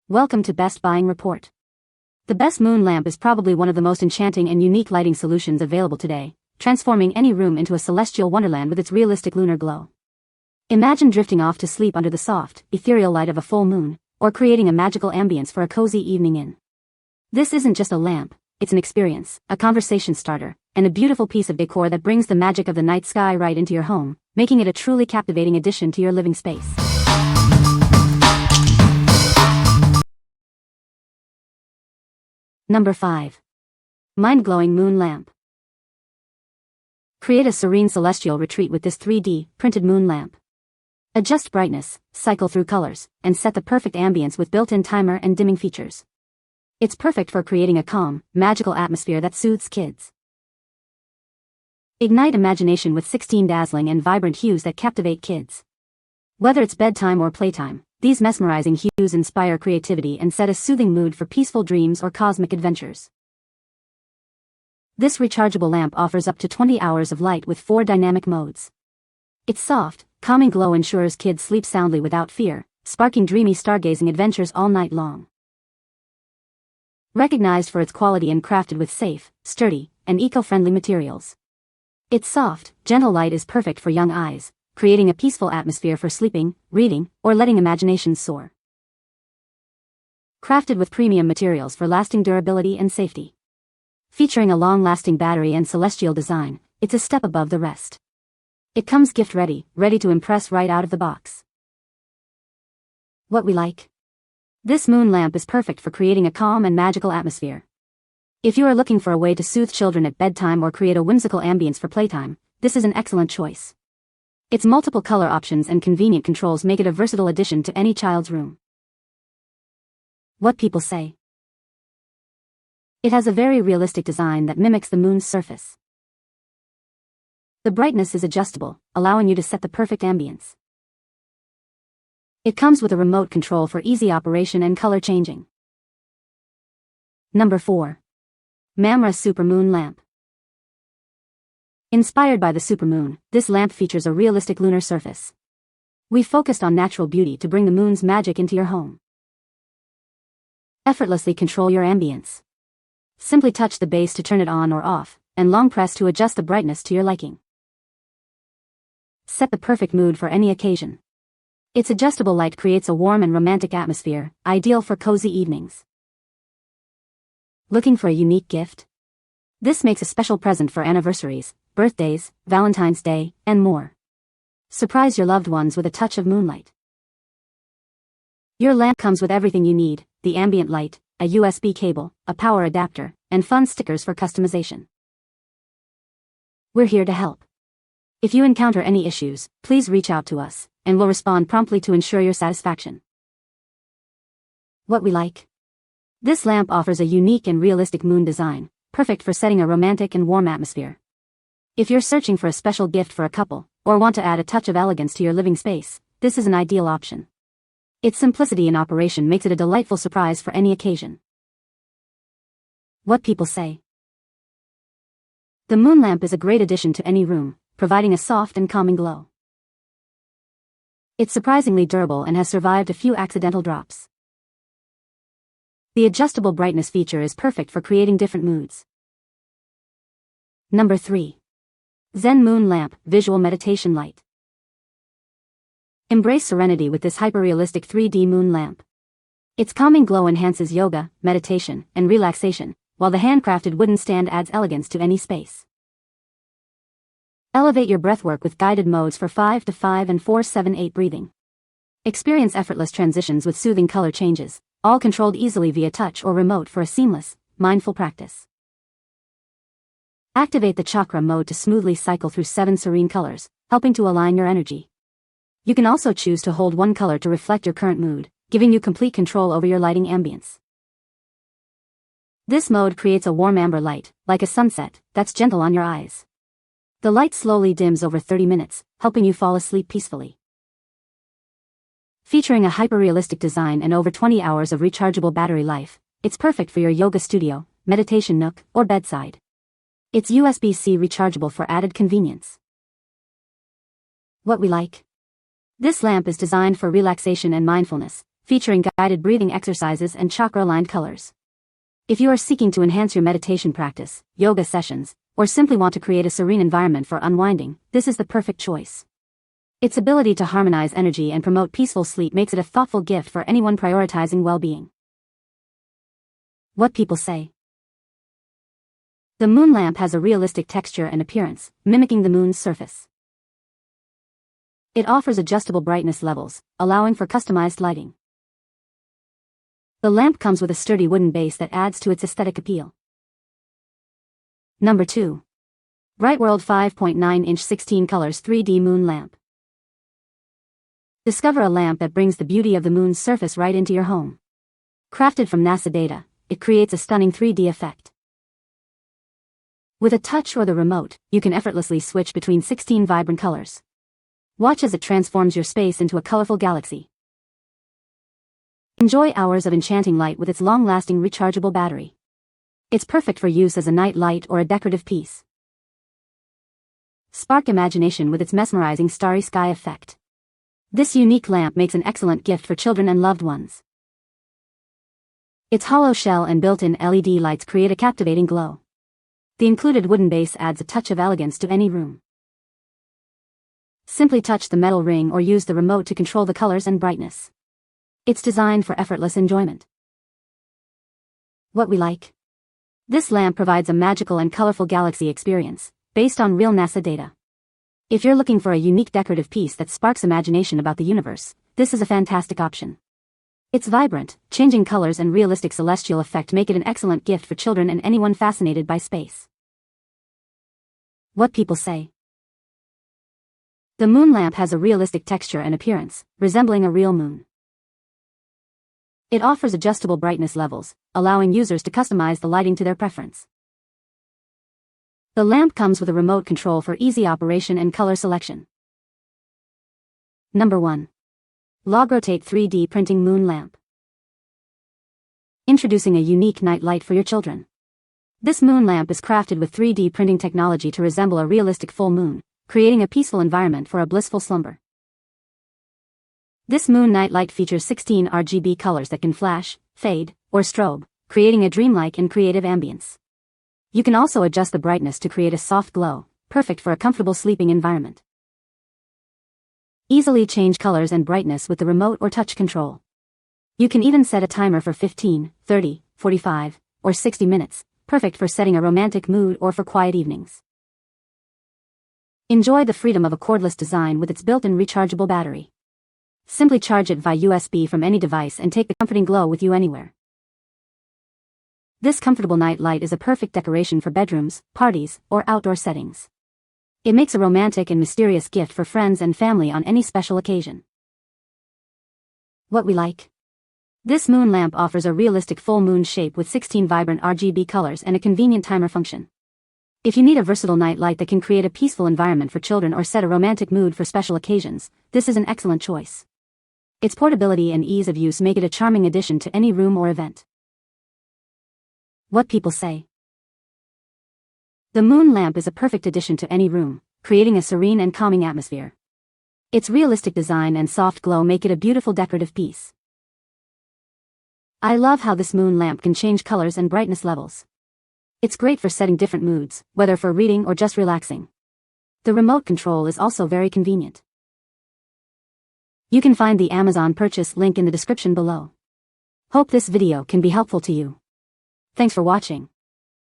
Welcome to Best Buying Report. The Best Moon Lamp is probably one of the most enchanting and unique lighting solutions available today, transforming any room into a celestial wonderland with its realistic lunar glow. Imagine drifting off to sleep under the soft, ethereal light of a full moon, or creating a magical ambience for a cozy evening in. This isn't just a lamp, it's an experience, a conversation starter, and a beautiful piece of decor that brings the magic of the night sky right into your home, making it a truly captivating addition to your living space. Number 5. Mind-glowing moon lamp. Create a serene celestial retreat with this 3D printed moon lamp. Adjust brightness, cycle through colors, and set the perfect ambience with built-in timer and dimming features. It's perfect for creating a calm, magical atmosphere that soothes kids. Ignite imagination with 16 dazzling and vibrant hues that captivate kids. Whether it's bedtime or playtime, these mesmerizing hues inspire creativity and set a soothing mood for peaceful dreams or cosmic adventures. This rechargeable lamp offers up to 20 hours of light with 4 dynamic modes. Its soft, calming glow ensures kids sleep soundly without fear, sparking dreamy stargazing adventures all night long. Recognized for its quality and crafted with safe, sturdy, and eco-friendly materials. Its soft, gentle light is perfect for young eyes, creating a peaceful atmosphere for sleeping, reading, or letting imaginations soar. Crafted with premium materials for lasting durability and safety. Featuring a long-lasting battery and celestial design, it's a step above the rest. It comes gift-ready, ready to impress right out of the box. What we like? This moon lamp is perfect for creating a calm and magical atmosphere. If you are looking for a way to soothe children at bedtime or create a whimsical ambience for playtime, this is an excellent choice. Its multiple color options and convenient controls make it a versatile addition to any child's room. What people say. It has a very realistic design that mimics the moon's surface. The brightness is adjustable, allowing you to set the perfect ambience. It comes with a remote control for easy operation and color changing. Number 4. Mamre Super Moon Lamp. Inspired by the supermoon, this lamp features a realistic lunar surface. We focused on natural beauty to bring the moon's magic into your home. Effortlessly control your ambience. Simply touch the base to turn it on or off, and long press to adjust the brightness to your liking. Set the perfect mood for any occasion. Its adjustable light creates a warm and romantic atmosphere, ideal for cozy evenings. Looking for a unique gift? This makes a special present for anniversaries, birthdays, Valentine's Day, and more. Surprise your loved ones with a touch of moonlight. Your lamp comes with everything you need: the ambient light, a USB cable, a power adapter, and fun stickers for customization. We're here to help. If you encounter any issues, please reach out to us, and we'll respond promptly to ensure your satisfaction. What we like? This lamp offers a unique and realistic moon design, perfect for setting a romantic and warm atmosphere. If you're searching for a special gift for a couple, or want to add a touch of elegance to your living space, this is an ideal option. Its simplicity in operation makes it a delightful surprise for any occasion. What people say. The moon lamp is a great addition to any room, providing a soft and calming glow. It's surprisingly durable and has survived a few accidental drops. The adjustable brightness feature is perfect for creating different moods. Number 3. Zen Moon Lamp Visual Meditation Light. Embrace serenity with this hyper-realistic 3D moon lamp. Its calming glow enhances yoga, meditation, and relaxation, while the handcrafted wooden stand adds elegance to any space. Elevate your breathwork with guided modes for 5-5 and 4-7-8 breathing. Experience effortless transitions with soothing color changes, all controlled easily via touch or remote for a seamless, mindful practice. Activate the chakra mode to smoothly cycle through 7 serene colors, helping to align your energy. You can also choose to hold one color to reflect your current mood, giving you complete control over your lighting ambience. This mode creates a warm amber light, like a sunset, that's gentle on your eyes. The light slowly dims over 30 minutes, helping you fall asleep peacefully. Featuring a hyper-realistic design and over 20 hours of rechargeable battery life, it's perfect for your yoga studio, meditation nook, or bedside. It's USB-C rechargeable for added convenience. What we like? This lamp is designed for relaxation and mindfulness, featuring guided breathing exercises and chakra-aligned colors. If you are seeking to enhance your meditation practice, yoga sessions, or simply want to create a serene environment for unwinding, this is the perfect choice. Its ability to harmonize energy and promote peaceful sleep makes it a thoughtful gift for anyone prioritizing well-being. What people say. The moon lamp has a realistic texture and appearance, mimicking the moon's surface. It offers adjustable brightness levels, allowing for customized lighting. The lamp comes with a sturdy wooden base that adds to its aesthetic appeal. Number 2. BRIGHTWORLD 5.9-inch 16 colors 3D moon lamp. Discover a lamp that brings the beauty of the moon's surface right into your home. Crafted from NASA data, it creates a stunning 3D effect. With a touch or the remote, you can effortlessly switch between 16 vibrant colors. Watch as it transforms your space into a colorful galaxy. Enjoy hours of enchanting light with its long-lasting rechargeable battery. It's perfect for use as a night light or a decorative piece. Spark imagination with its mesmerizing starry sky effect. This unique lamp makes an excellent gift for children and loved ones. Its hollow shell and built-in LED lights create a captivating glow. The included wooden base adds a touch of elegance to any room. Simply touch the metal ring or use the remote to control the colors and brightness. It's designed for effortless enjoyment. What we like. This lamp provides a magical and colorful galaxy experience, based on real NASA data. If you're looking for a unique decorative piece that sparks imagination about the universe, this is a fantastic option. Its vibrant, changing colors and realistic celestial effect make it an excellent gift for children and anyone fascinated by space. What people say. The moon lamp has a realistic texture and appearance, resembling a real moon. It offers adjustable brightness levels, allowing users to customize the lighting to their preference. The lamp comes with a remote control for easy operation and color selection. Number 1. LOGROTATE 3D Printing Moon Lamp. Introducing a unique night light for your children. This moon lamp is crafted with 3D printing technology to resemble a realistic full moon, creating a peaceful environment for a blissful slumber. This moon night light features 16 RGB colors that can flash, fade, or strobe, creating a dreamlike and creative ambience. You can also adjust the brightness to create a soft glow, perfect for a comfortable sleeping environment. Easily change colors and brightness with the remote or touch control. You can even set a timer for 15, 30, 45, or 60 minutes, perfect for setting a romantic mood or for quiet evenings. Enjoy the freedom of a cordless design with its built-in rechargeable battery. Simply charge it via USB from any device and take the comforting glow with you anywhere. This comfortable night light is a perfect decoration for bedrooms, parties, or outdoor settings. It makes a romantic and mysterious gift for friends and family on any special occasion. What we like. This moon lamp offers a realistic full moon shape with 16 vibrant RGB colors and a convenient timer function. If you need a versatile night light that can create a peaceful environment for children or set a romantic mood for special occasions, this is an excellent choice. Its portability and ease of use make it a charming addition to any room or event. What people say. The moon lamp is a perfect addition to any room, creating a serene and calming atmosphere. Its realistic design and soft glow make it a beautiful decorative piece. I love how this moon lamp can change colors and brightness levels. It's great for setting different moods, whether for reading or just relaxing. The remote control is also very convenient. You can find the Amazon purchase link in the description below. Hope this video can be helpful to you. Thanks for watching.